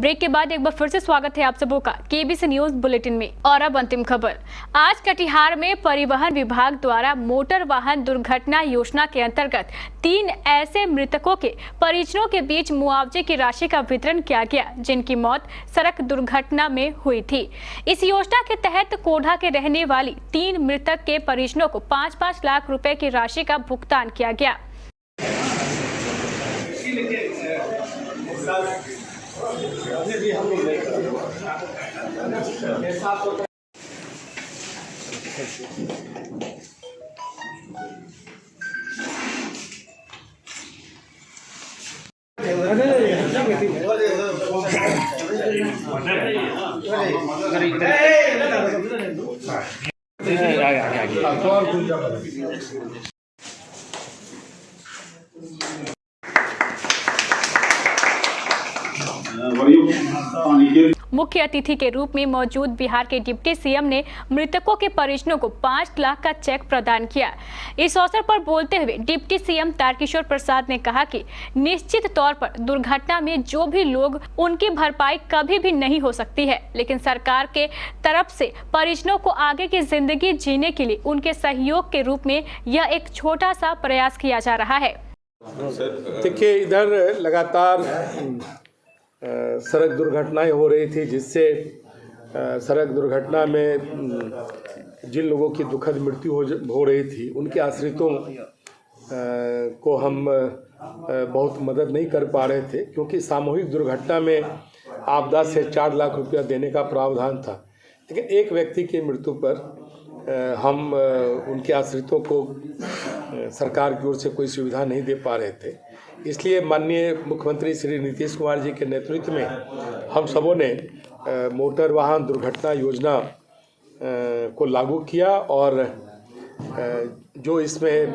Break के बाद एक बार फिर से स्वागत है आप सबों का केबीसी न्यूज बुलेटिन में। और अब अंतिम खबर। आज कटिहार में परिवहन विभाग द्वारा मोटर वाहन दुर्घटना योजना के अंतर्गत 3 ऐसे मृतकों के परिजनों के बीच मुआवजे की राशि का वितरण किया गया जिनकी मौत सड़क दुर्घटना में हुई थी। इस योजना के तहत कोढ़ा के रहने वाली 3 मृतक के परिजनों को 5-5 लाख रुपए की राशि का भुगतान किया गया। मुख्य अतिथि के रूप में मौजूद बिहार के डिप्टी सीएम ने मृतकों के परिजनों को 5 लाख का चेक प्रदान किया। इस अवसर पर बोलते हुए डिप्टी सीएम तारकिशोर प्रसाद ने कहा कि निश्चित तौर पर दुर्घटना में जो भी लोग उनकी भरपाई कभी भी नहीं हो सकती है, लेकिन सरकार के तरफ से परिजनों को आगे की जिंदगी जीने के लिए उनके सहयोग के रूप में यह एक छोटा सा प्रयास किया जा रहा है। देखिए, इधर लगातार सड़क दुर्घटनाएं हो रही थी, जिससे सड़क दुर्घटना में जिन लोगों की दुखद मृत्यु हो रही थी उनके आश्रितों को हम बहुत मदद नहीं कर पा रहे थे, क्योंकि सामूहिक दुर्घटना में आपदा से 4 लाख रुपया देने का प्रावधान था। लेकिन एक व्यक्ति की मृत्यु पर हम उनके आश्रितों को सरकार की ओर से कोई सुविधा नहीं दे पा रहे थे। इसलिए माननीय मुख्यमंत्री श्री नीतीश कुमार जी के नेतृत्व में हम सबों ने मोटर वाहन दुर्घटना योजना को लागू किया और जो इसमें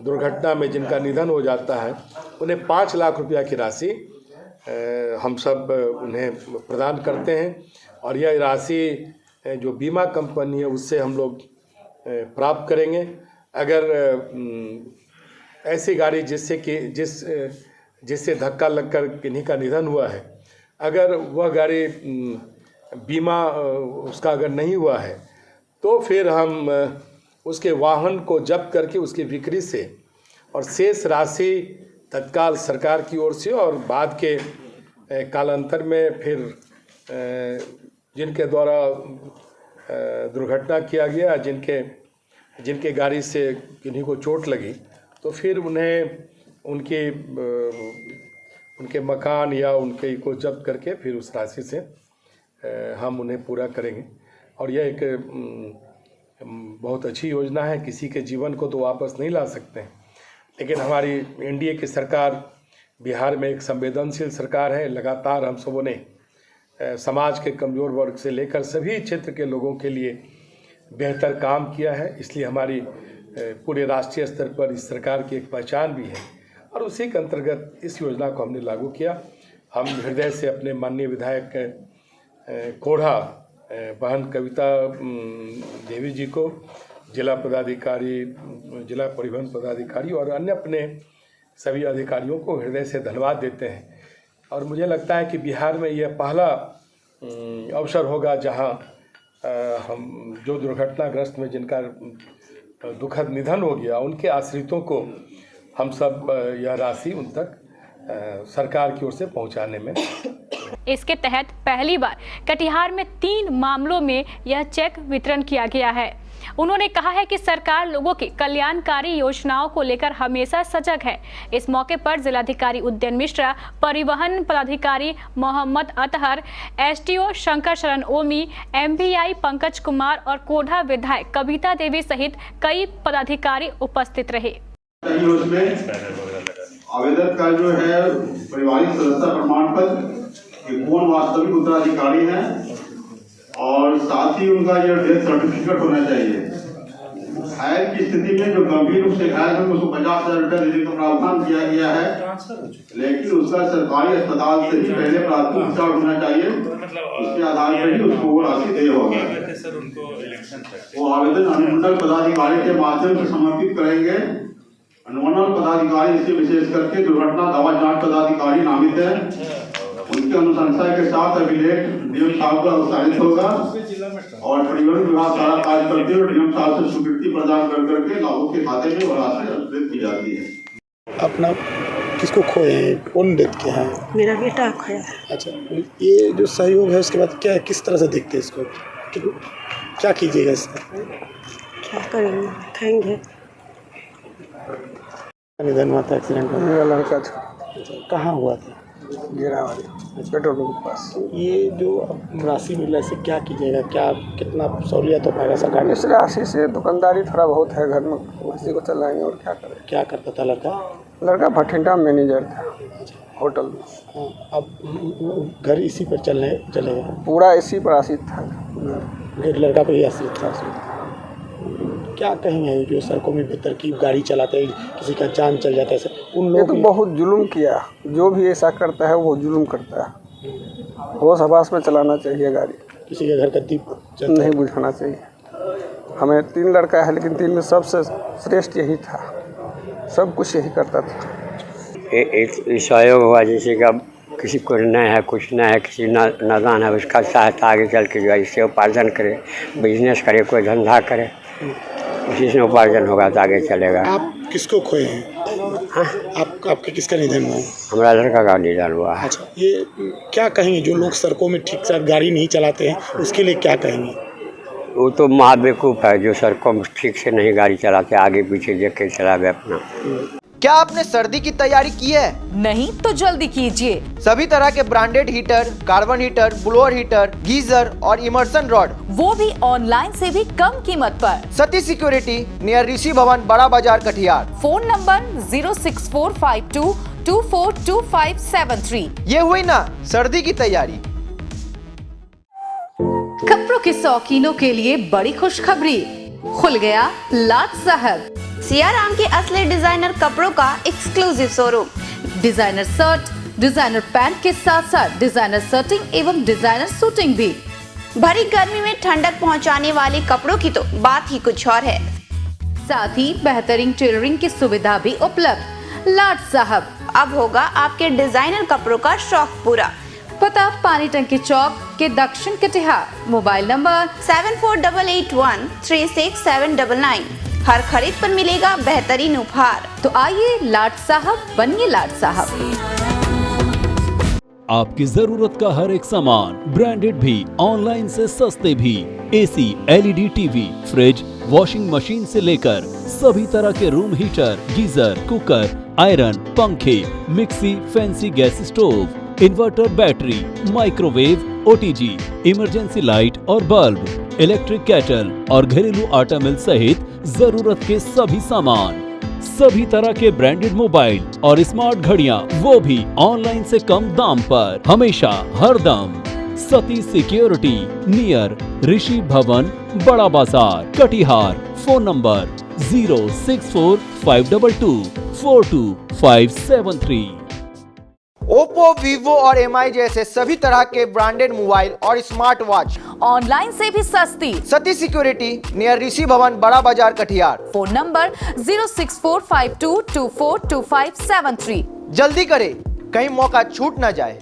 दुर्घटना में जिनका निधन हो जाता है उन्हें 5 लाख रुपया की राशि हम सब उन्हें प्रदान करते हैं। और यह राशि जो बीमा कंपनी है उससे हम लोग प्राप्त करेंगे। अगर ऐसी गाड़ी जिससे धक्का लगकर किन्हीं का निधन हुआ है, अगर वह गाड़ी बीमा उसका अगर नहीं हुआ है तो फिर हम उसके वाहन को जब्त करके उसकी बिक्री से और शेष राशि तत्काल सरकार की ओर से और बाद के कालांतर में फिर जिनके द्वारा दुर्घटना किया गया, जिनके गाड़ी से किन्हीं को चोट लगी, तो फिर उन्हें उनके मकान या उनके को जब्त करके फिर उस राशि से हम उन्हें पूरा करेंगे। और यह एक बहुत अच्छी योजना है। किसी के जीवन को तो वापस नहीं ला सकते हैं, लेकिन हमारी एनडीए की सरकार बिहार में एक संवेदनशील सरकार है। लगातार हम सबों ने समाज के कमज़ोर वर्ग से लेकर सभी क्षेत्र के लोगों के लिए बेहतर काम किया है। इसलिए हमारी पूरे राष्ट्रीय स्तर पर इस सरकार की एक पहचान भी है और उसी के अंतर्गत इस योजना को हमने लागू किया। हम हृदय से अपने माननीय विधायक कोढ़ा बहन कविता देवी जी को, जिला पदाधिकारी, जिला परिवहन पदाधिकारी और अन्य अपने सभी अधिकारियों को हृदय से धन्यवाद देते हैं। और मुझे लगता है कि बिहार में यह पहला अवसर होगा जहां हम जो दुर्घटनाग्रस्त में जिनका दुखद निधन हो गया उनके आश्रितों को हम सब यह राशि उन तक सरकार की ओर से पहुंचाने में। इसके तहत पहली बार कटिहार में 3 मामलों में यह चेक वितरण किया गया है। उन्होंने कहा है कि सरकार लोगों की कल्याणकारी योजनाओं को लेकर हमेशा सजग है। इस मौके पर जिलाधिकारी उद्यन मिश्रा, परिवहन पदाधिकारी मोहम्मद अतहर, एसटीओ शंकर शरण ओमी, एमवीआई पंकज कुमार और कोढ़ा विधायक कविता देवी सहित कई पदाधिकारी उपस्थित रहे। आवेदक का जो है पारिवारिक सदस्यता प्रमाण पत्र, कौन वास्तविक उत्तराधिकारी है और साथ ही उनका यह डेथ सर्टिफिकेट होना चाहिए। घायल की स्थिति में जो गंभीर रूप से घायल है उसको 50,000 रुपया देने का प्रावधान किया गया है, लेकिन उसका सरकारी अस्पताल से ही पहले प्राथमिक उपचार होना चाहिए। उसके आधार पर ही उसको वो राशि देय होगा। वो आवेदन अनुमंडल पदाधिकारी के माध्यम से समर्पित करेंगे। अनुमंडल पदाधिकारी इससे विशेष करके दुर्घटना दवा जांच पदाधिकारी नामित है उनकी अनुशंसा के साथ अभिलेख डीएम साहब का उत्साहित होगा और परिवहन विभाग सारा कार्य करते हुए डीएम साहब से स्वीकृति प्रदान कर करके लाभुक के खाते में वो राशि अंतरित की जाती है। अपना किसको खोए हैं, कौन डेथ किया है? मेरा बेटा खोया है। अच्छा, ये जो सहयोग है उसके बाद क्या, किस तरह से देखते हैं इसको, क्या कीजिएगा इसका? क्या करेंगे, खाएंगे। निधन हुआ था एक्सीडेंट में? मेरा लड़का था। अच्छा, कहाँ हुआ था? गेरावाली पेट्रोल पंप के पास। ये जो अब राशि मिला से क्या कीजिएगा, क्या कितना सहूलियत हो पाएगा सरकार ने? इस राशि से दुकानदारी थोड़ा बहुत है घर में, उसी को चलाएंगे और क्या करें। क्या करता था लड़का? लड़का भटिंडा मैनेजर था होटल में। हाँ, अब घर इसी पर चलेगा? पूरा इसी पर आश्रित था। लड़का पर ही आश्रित था। क्या कहेंगे जो सड़कों में बेतरकीब गाड़ी चलाते हैं, किसी का जान चल जाता है सर, उन ये लोग तो बहुत जुल्म किया। जो भी ऐसा करता है वो जुल्म करता है। होश हवास में चलाना चाहिए गाड़ी, किसी के घर का दीप नहीं बुझाना चाहिए। हमें 3 लड़का है लेकिन 3 में सबसे श्रेष्ठ यही था, सब कुछ यही करता था। एक सहयोग हुआ, जैसे कि अब किसी को नहीं है, कुछ नहीं है, किसी नादान है, उसका सहायता आगे चल के जो है इससे उपार्जन करे, बिजनेस करे, कोई धंधा करे, उसी से उपार्जन होगा तो आगे चलेगा। आप किसको खोए हैं? हाँ? आपका किसका निधन हुआ है? हमारा लड़का का निधन हुआ है। अच्छा, ये क्या कहेंगे जो लोग सड़कों में ठीक से गाड़ी नहीं चलाते हैं, उसके लिए क्या कहेंगे? वो तो महाबेवकूफ़ है जो सड़कों में ठीक से नहीं गाड़ी चलाते, आगे पीछे देख के चलावे अपना। क्या आपने सर्दी की तैयारी की है? नहीं तो जल्दी कीजिए। सभी तरह के branded heater, carbon heater, blower heater, geyser और इमर्सन रॉड, वो भी ऑनलाइन से भी कम कीमत पर। सती सिक्योरिटी नियर ऋषि भवन, बड़ा बाजार, कटिहार। Phone number 06452242573। ये हुई ना सर्दी की तैयारी। कपड़ों के शौकीनों के लिए बड़ी खुशखबरी, खुल गया लाट साहब। सियाराम के असली डिजाइनर कपड़ों का exclusive showroom. Designer shirt, designer pant के साथ साथ डिजाइनर शर्टिंग एवं डिजाइनर सूटिंग भी। भरी गर्मी में ठंडक पहुंचाने वाले कपड़ों की तो बात ही कुछ और है। साथ ही बेहतरीन टेलरिंग की सुविधा भी उपलब्ध। लाट साहब, अब होगा आपके डिजाइनर कपड़ों का शौक पूरा। पता पानी टंकी चौक के दक्षिण कटिहार। Mobile number 7488136799। हर खरीद पर मिलेगा बेहतरीन उपहार। तो आइए लाट साहब बनिए लाट साहब। आपकी जरूरत का हर एक सामान ब्रांडेड भी, ऑनलाइन से सस्ते भी। AC, LED TV, fridge, washing machine से लेकर सभी तरह के room heater, geyser, cooker, iron, पंखे, mixie, fancy gas stove, inverter, battery, microwave, OTG, emergency light और बल्ब, इलेक्ट्रिक केटल और घरेलू आटा मिल सहित जरूरत के सभी सामान, सभी तरह के ब्रांडेड मोबाइल और स्मार्ट घड़ियां, वो भी ऑनलाइन से कम दाम पर, हमेशा हर दम। सती सिक्योरिटी नियर ऋषि भवन, बड़ा बाजार, Katihar. Phone number 06452242573। Oppo, Vivo और एमआई जैसे सभी तरह के ब्रांडेड मोबाइल और स्मार्ट वॉच ऑनलाइन से भी सस्ती। सती सिक्योरिटी नियर ऋषि भवन, बड़ा बाजार, कटिहार। Phone number 06452242573। जल्दी करें, कहीं मौका छूट न जाए।